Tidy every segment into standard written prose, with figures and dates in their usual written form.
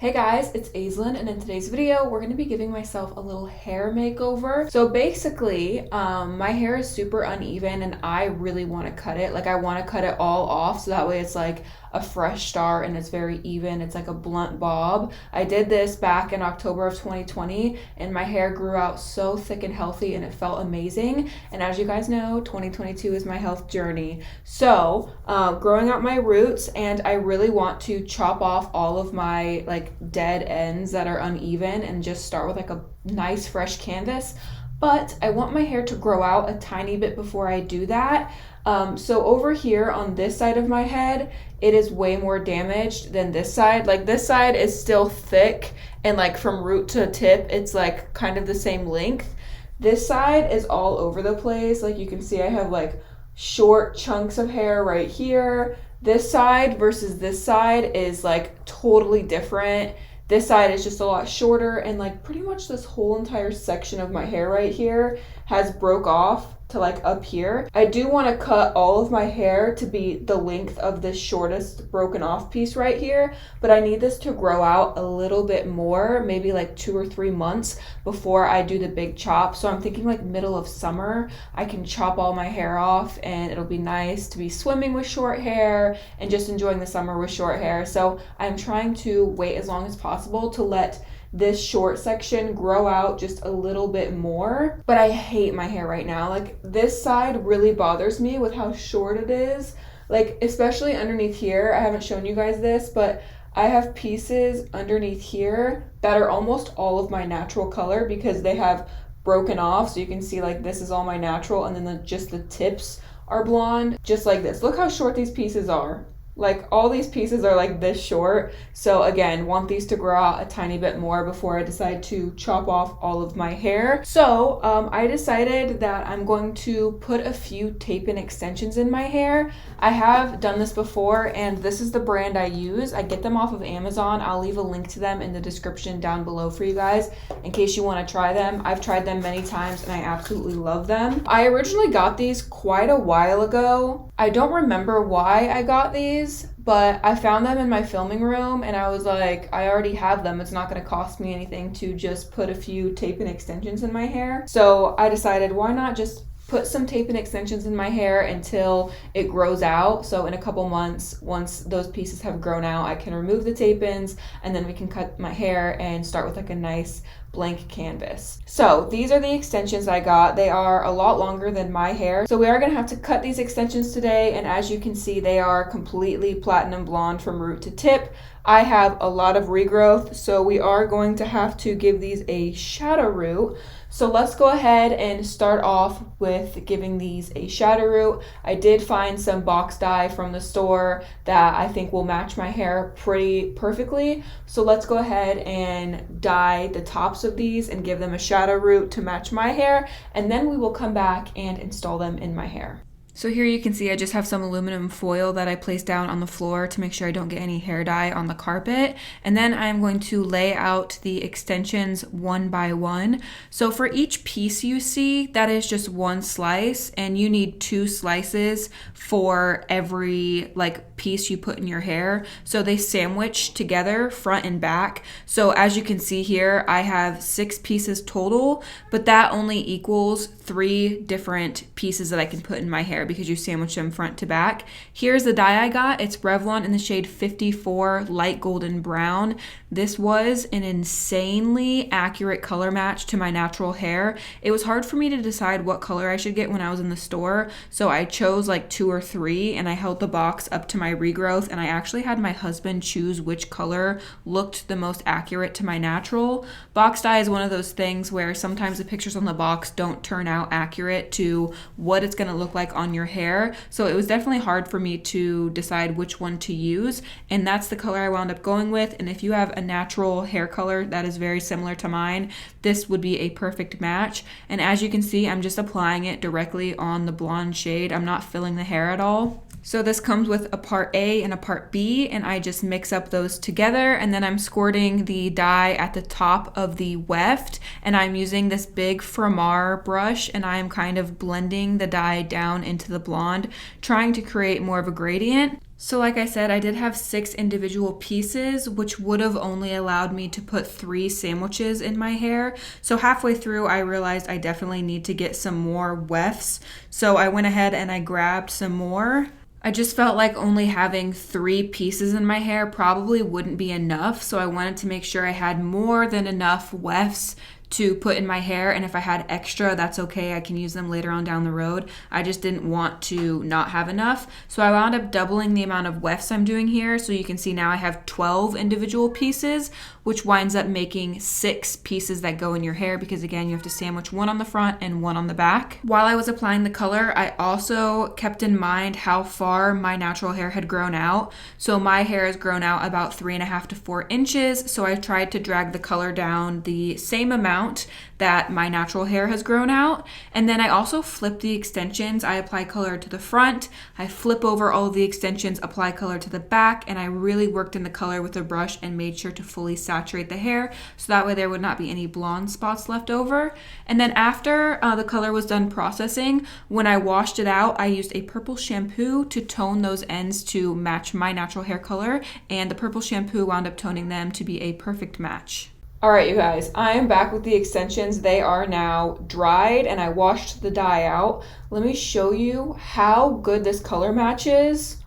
Hey guys, it's Aislinn, and in today's video, we're going to be giving myself a little hair makeover. So basically, my hair is super uneven and I really want to cut it. Like I want to cut it all off so that way it's like a fresh start and it's very even. It's like a blunt bob. I did this back in October of 2020 and my hair grew out so thick and healthy and it felt amazing. And as you guys know, 2022 is my health journey. So growing out my roots, and I really want to chop off all of my like dead ends that are uneven and just start with like a nice fresh canvas. But I want my hair to grow out a tiny bit before I do that. So over here on this side of my head, it is way more damaged than this side. Like this side is still thick and like from root to tip, it's like kind of the same length. This side is all over the place. Like you can see I have like short chunks of hair right here. This side versus this side is like totally different. This side is just a lot shorter, and like pretty much this whole entire section of my hair right here has broke off to like up here. I do want to cut all of my hair to be the length of this shortest broken off piece right here, but I need this to grow out a little bit more, maybe like 2 or 3 months before I do the big chop. So I'm thinking like middle of summer, I can chop all my hair off and it'll be nice to be swimming with short hair and just enjoying the summer with short hair. So I'm trying to wait as long as possible to let this short section grow out just a little bit more. But I hate my hair right now. Like this side really bothers me with how short it is. Like especially underneath here, I haven't shown you guys this, but I have pieces underneath here that are almost all of my natural color because they have broken off. So you can see like this is all my natural, and then just the tips are blonde, just like this. Look how short these pieces are. Like all these pieces are like this short. So again, want these to grow out a tiny bit more before I decide to chop off all of my hair. So I decided that I'm going to put a few tape-in extensions in my hair. I have done this before, and this is the brand I use. I get them off of Amazon. I'll leave a link to them in the description down below for you guys in case you want to try them. I've tried them many times and I absolutely love them. I originally got these quite a while ago. I don't remember why I got these, but I found them in my filming room and I was like, I already have them. It's not going to cost me anything to just put a few tape-in extensions in my hair. So I decided, why not just put some tape-in extensions in my hair until it grows out. So in a couple months, once those pieces have grown out, I can remove the tape-ins and then we can cut my hair and start with like a nice blank canvas. So these are the extensions I got. They are a lot longer than my hair. So we are going to have to cut these extensions today. And as you can see, they are completely platinum blonde from root to tip. I have a lot of regrowth, so we are going to have to give these a shadow root. So let's go ahead and start off with giving these a shadow root. I did find some box dye from the store that I think will match my hair pretty perfectly. So let's go ahead and dye the tops of these and give them a shadow root to match my hair, and then we will come back and install them in my hair. So here you can see I just have some aluminum foil that I placed down on the floor to make sure I don't get any hair dye on the carpet. And then I'm going to lay out the extensions one by one. So for each piece you see, that is just one slice, and you need 2 slices for every like piece you put in your hair. So they sandwich together front and back. So as you can see here, I have 6 pieces total, but that only equals 3 different pieces that I can put in my hair because you sandwich them front to back. Here's the dye I got. It's Revlon in the shade 54 light golden brown. This was an insanely accurate color match to my natural hair. It was hard for me to decide what color I should get when I was in the store, so I chose like 2 or 3 and I held the box up to my regrowth, and I actually had my husband choose which color looked the most accurate to my natural. Box dye is one of those things where sometimes the pictures on the box don't turn out accurate to what it's going to look like on your hair. So it was definitely hard for me to decide which one to use, and that's the color I wound up going with. And if you have a natural hair color that is very similar to mine, this would be a perfect match. And as you can see, I'm just applying it directly on the blonde shade. I'm not filling the hair at all. So this comes with a part A and a part B, and I just mix up those together, and then I'm squirting the dye at the top of the weft, and I'm using this big Framar brush, and I'm kind of blending the dye down into the blonde, trying to create more of a gradient. So like I said, I did have 6 individual pieces, which would have only allowed me to put 3 sandwiches in my hair. So halfway through, I realized I definitely need to get some more wefts. So I went ahead and I grabbed some more. I just felt like only having 3 pieces in my hair probably wouldn't be enough. So I wanted to make sure I had more than enough wefts to put in my hair, and if I had extra, that's okay. I can use them later on down the road. I just didn't want to not have enough. So I wound up doubling the amount of wefts I'm doing here. So you can see now I have 12 individual pieces, which winds up making 6 pieces that go in your hair, because again, you have to sandwich one on the front and one on the back. While I was applying the color, I also kept in mind how far my natural hair had grown out. So my hair has grown out about 3.5 to 4 inches. So I tried to drag the color down the same amount that my natural hair has grown out. And then I also flip the extensions. I apply color to the front, I flip over all of the extensions, apply color to the back, and I really worked in the color with a brush and made sure to fully saturate the hair so that way there would not be any blonde spots left over. And then after the color was done processing, when I washed it out, I used a purple shampoo to tone those ends to match my natural hair color, and the purple shampoo wound up toning them to be a perfect match. All right, you guys, I am back with the extensions. They are now dried and I washed the dye out. Let me show you how good this color matches.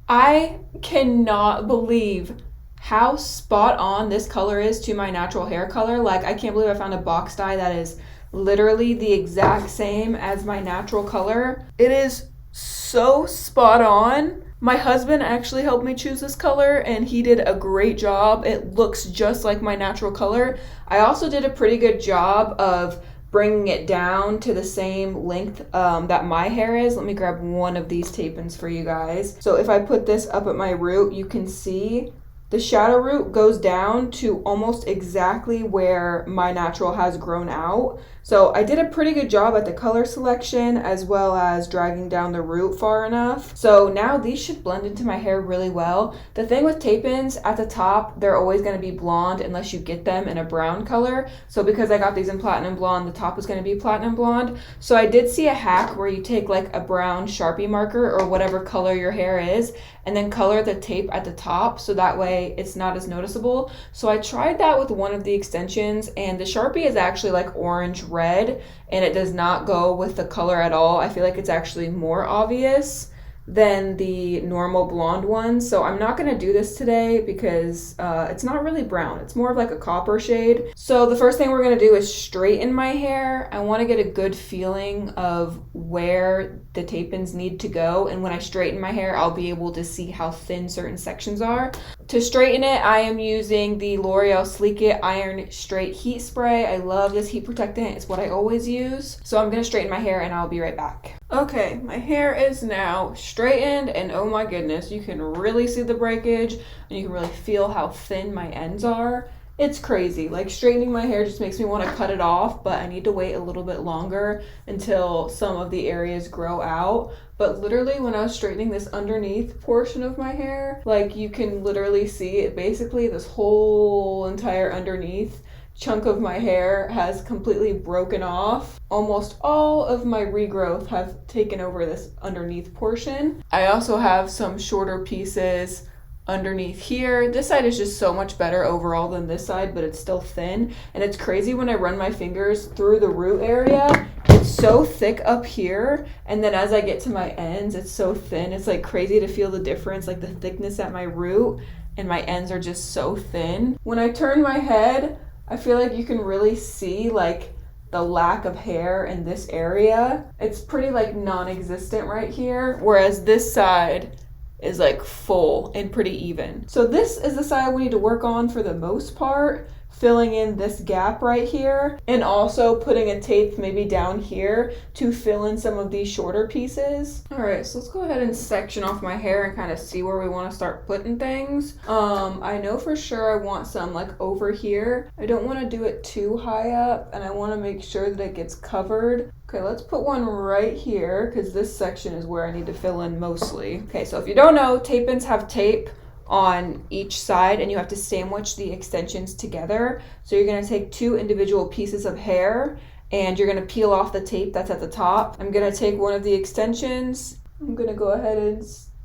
I cannot believe how spot on this color is to my natural hair color. Like, I can't believe I found a box dye that is literally the exact same as my natural color. It is so spot on. My husband actually helped me choose this color and he did a great job. It looks just like my natural color. I also did a pretty good job of bringing it down to the same length that my hair is. Let me grab one of these tape-ins for you guys. So if I put this up at my root, you can see the shadow root goes down to almost exactly where my natural has grown out. So I did a pretty good job at the color selection as well as dragging down the root far enough. So now these should blend into my hair really well. The thing with tape-ins, at the top, they're always going to be blonde unless you get them in a brown color. So because I got these in platinum blonde, the top is going to be platinum blonde. So I did see a hack where you take like a brown Sharpie marker or whatever color your hair is and then color the tape at the top so that way it's not as noticeable. So I tried that with one of the extensions and the Sharpie is actually like orange red and it does not go with the color at all. I feel like it's actually more obvious than the normal blonde one. So I'm not gonna do this today because it's not really brown. It's more of like a copper shade. So the first thing we're gonna do is straighten my hair. I wanna get a good feeling of where the tape-ins need to go. And when I straighten my hair, I'll be able to see how thin certain sections are. To straighten it, I am using the L'Oreal Sleek It Iron Straight Heat Spray. I love this heat protectant. It's what I always use. So I'm gonna straighten my hair and I'll be right back. Okay, my hair is now straightened and oh my goodness, you can really see the breakage and you can really feel how thin my ends are. It's crazy. Like, straightening my hair just makes me want to cut it off, but I need to wait a little bit longer until some of the areas grow out. But literally when I was straightening this underneath portion of my hair, like, you can literally see it. Basically this whole entire underneath chunk of my hair has completely broken off. Almost all of my regrowth have taken over this underneath portion. I also have some shorter pieces underneath here. This side is just so much better overall than this side, but it's still thin. And it's crazy when I run my fingers through the root area, it's so thick up here. And then as I get to my ends, it's so thin. It's like crazy to feel the difference, like the thickness at my root and my ends are just so thin. When I turn my head, I feel like you can really see like the lack of hair in this area. It's pretty like non-existent right here, whereas this side is like full and pretty even. So this is the side we need to work on for the most part, filling in this gap right here and also putting a tape maybe down here to fill in some of these shorter pieces. All right, so let's go ahead and section off my hair and kind of see where we want to start putting things. I know for sure I want some like over here. I don't want to do it too high up and I want to make sure that it gets covered. Okay, let's put one right here because this section is where I need to fill in mostly. Okay, so if you don't know, tape-ins have tape on each side and you have to sandwich the extensions together. So you're going to take 2 individual pieces of hair and you're going to peel off the tape that's at the top. I'm going to take one of the extensions. I'm going to go ahead and stick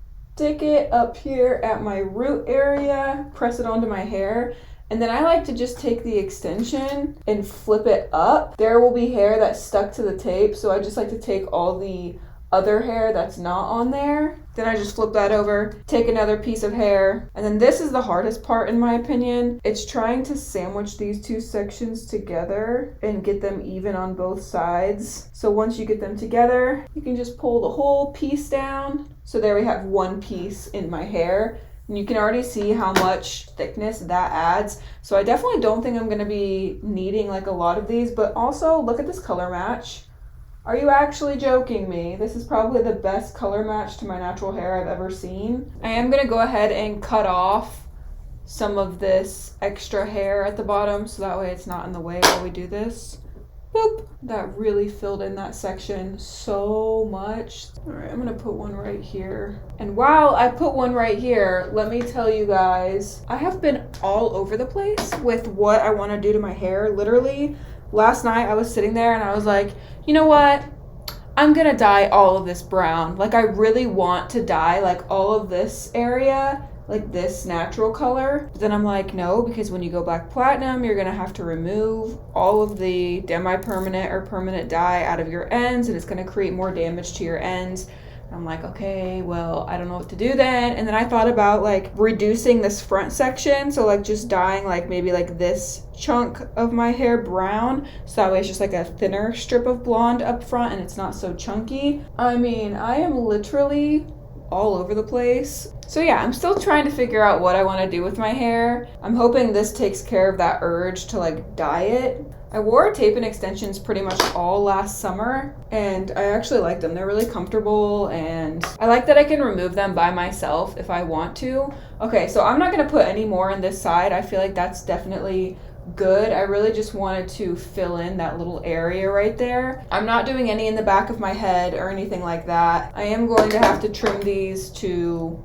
stick it up here at my root area, press it onto my hair. And then I like to just take the extension and flip it up. There will be hair that's stuck to the tape, so I just like to take all the other hair that's not on there. Then I just flip that over, take another piece of hair, and then this is the hardest part in my opinion. It's trying to sandwich these two sections together and get them even on both sides. So once you get them together, you can just pull the whole piece down. So there we have one piece in my hair. And you can already see how much thickness that adds. So I definitely don't think I'm gonna be needing like a lot of these, but also look at this color match. Are you actually joking me? This is probably the best color match to my natural hair I've ever seen. I am gonna go ahead and cut off some of this extra hair at the bottom so that way it's not in the way while we do this. Boop. That really filled in that section so much. All right, I'm gonna put one right here. And while I put one right here, let me tell you guys, I have been all over the place with what I wanna do to my hair. Literally, last night I was sitting there and I was like, you know what? I'm gonna dye all of this brown. Like I really want to dye like all of this area, like this natural color. But then I'm like, no, because when you go black platinum, you're gonna have to remove all of the demi-permanent or permanent dye out of your ends and it's gonna create more damage to your ends. I'm like, okay, well, I don't know what to do then. And then I thought about like reducing this front section. So like just dyeing like maybe like this chunk of my hair brown. So that way it's just like a thinner strip of blonde up front and it's not so chunky. I mean, I am literally all over the place. So yeah, I'm still trying to figure out what I want to do with my hair. I'm hoping this takes care of that urge to like dye it. I wore tape and extensions pretty much all last summer and I actually like them. They're really comfortable and I like that I can remove them by myself if I want to. Okay, so I'm not gonna put any more on this side. I feel like that's definitely good. I really just wanted to fill in that little area right there. I'm not doing any in the back of my head or anything like that. I am going to have to trim these to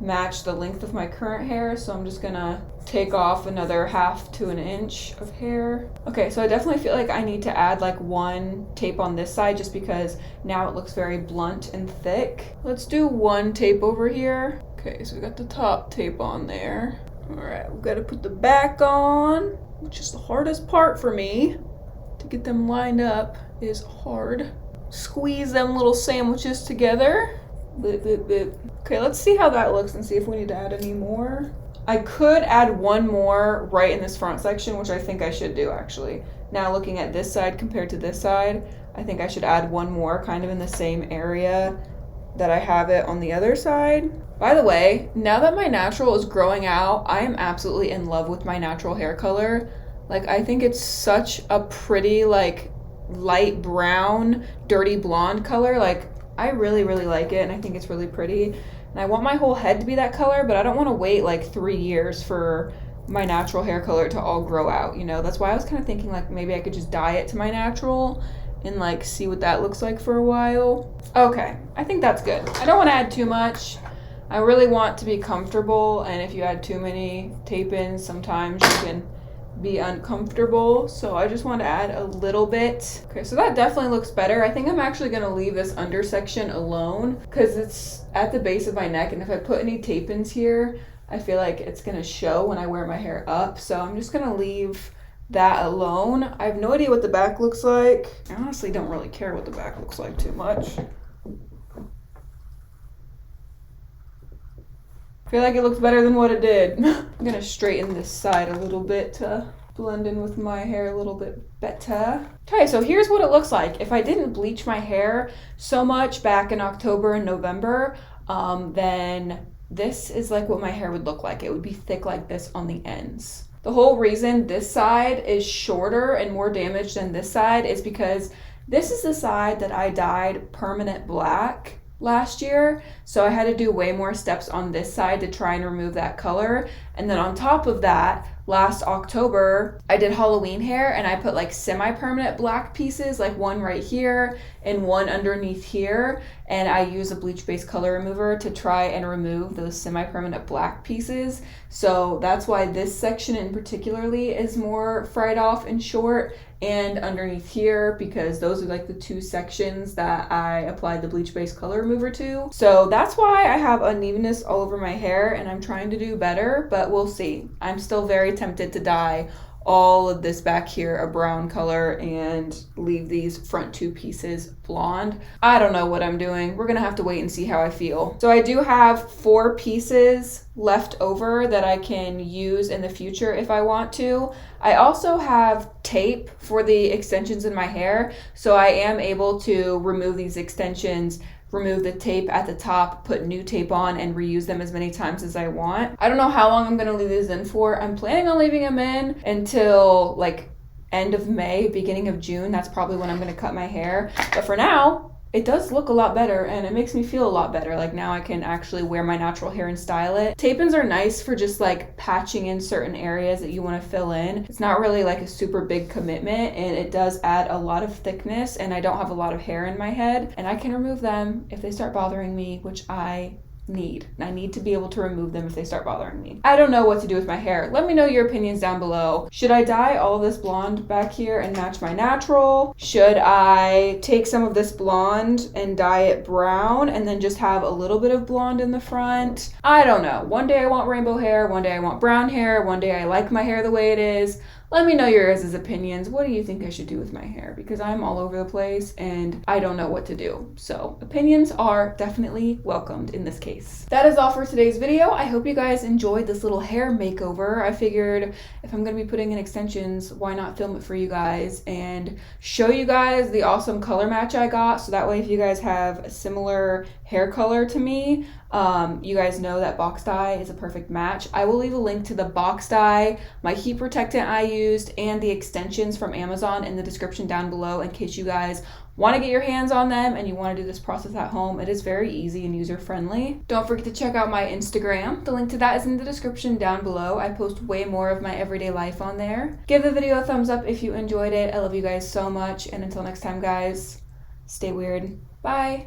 match the length of my current hair, so I'm just gonna take off another 1/2 to 1 inch of hair. Okay, so I definitely feel like I need to add like one tape on this side just because now it looks very blunt and thick. Let's do one tape over here. Okay, so we got the top tape on there. All right, we've got to put the back on, which is the hardest part for me. To get them lined up is hard. Squeeze them little sandwiches together. Bit, bit, bit. Okay, let's see how that looks and see if we need to add any more. I could add one more right in this front section, which I think I should do actually. Now looking at this side compared to this side, I think I should add one more kind of in the same area that I have it on the other side. By the way, now that my natural is growing out, I am absolutely in love with my natural hair color. Like I think it's such a pretty like light brown, dirty blonde color. Like I really, really like it and I think it's really pretty. And I want my whole head to be that color, but I don't want to wait like 3 years for my natural hair color to all grow out, you know? That's why I was kind of thinking like maybe I could just dye it to my natural and like see what that looks like for a while. Okay, I think that's good. I don't want to add too much. I really want to be comfortable, and if you add too many tape-ins, sometimes you can be uncomfortable, so I just want to add a little bit. Okay, so that definitely looks better. I think I'm actually going to leave this under section alone because it's at the base of my neck, and if I put any tape-ins here, I feel like it's going to show when I wear my hair up, so I'm just going to leave that alone. I have no idea what the back looks like. I honestly don't really care what the back looks like too much. I feel like it looks better than what it did. I'm gonna straighten this side a little bit to blend in with my hair a little bit better. Okay, so here's what it looks like. If I didn't bleach my hair so much back in October and November, then this is like what my hair would look like. It would be thick like this on the ends. The whole reason this side is shorter and more damaged than this side is because this is the side that I dyed permanent black last year, so I had to do way more steps on this side to try and remove that color, And then on top of that, last October, I did Halloween hair and I put like semi-permanent black pieces, like one right here and one underneath here. And I use a bleach-based color remover to try and remove those semi-permanent black pieces. So that's why this section in particularly is more fried off and short, and underneath here, because those are like the two sections that I applied the bleach-based color remover to. So that's why I have unevenness all over my hair, and I'm trying to do better, but we'll see. I'm still very tempted to dye all of this back here a brown color and leave these front two pieces blonde. I don't know what I'm doing. We're gonna have to wait and see how I feel. So I do have 4 pieces left over that I can use in the future if I want to. I also have tape for the extensions in my hair, so I am able to remove these extensions, remove the tape at the top, put new tape on, and reuse them as many times as I want. I don't know how long I'm gonna leave these in for. I'm planning on leaving them in until like end of May, beginning of June. That's probably when I'm gonna cut my hair. But for now, it does look a lot better and it makes me feel a lot better. Like now I can actually wear my natural hair and style it. Tape-ins are nice for just like patching in certain areas that you want to fill in. It's not really like a super big commitment, and it does add a lot of thickness, and I don't have a lot of hair in my head, and I can remove them if they start bothering me, which I need. I need to be able to remove them if they start bothering me. I don't know what to do with my hair. Let me know your opinions down below. Should I dye all of this blonde back here and match my natural? Should I take some of this blonde and dye it brown and then just have a little bit of blonde in the front? I don't know. One day I want rainbow hair, one day I want brown hair, one day I like my hair the way it is. Let me know your guys' opinions. What do you think I should do with my hair? Because I'm all over the place and I don't know what to do. So opinions are definitely welcomed in this case. That is all for today's video. I hope you guys enjoyed this little hair makeover. I figured if I'm gonna be putting in extensions, why not film it for you guys and show you guys the awesome color match I got, so that way if you guys have a similar hair color to me, you guys know that box dye is a perfect match. I will leave a link to the box dye, my heat protectant I used, and the extensions from Amazon in the description down below in case you guys want to get your hands on them and you want to do this process at home. It is very easy and user friendly. Don't forget to check out my Instagram. The link to that is in the description down below. I post way more of my everyday life on there. Give the video a thumbs up if you enjoyed it. I love you guys so much, and until next time guys, stay weird. Bye.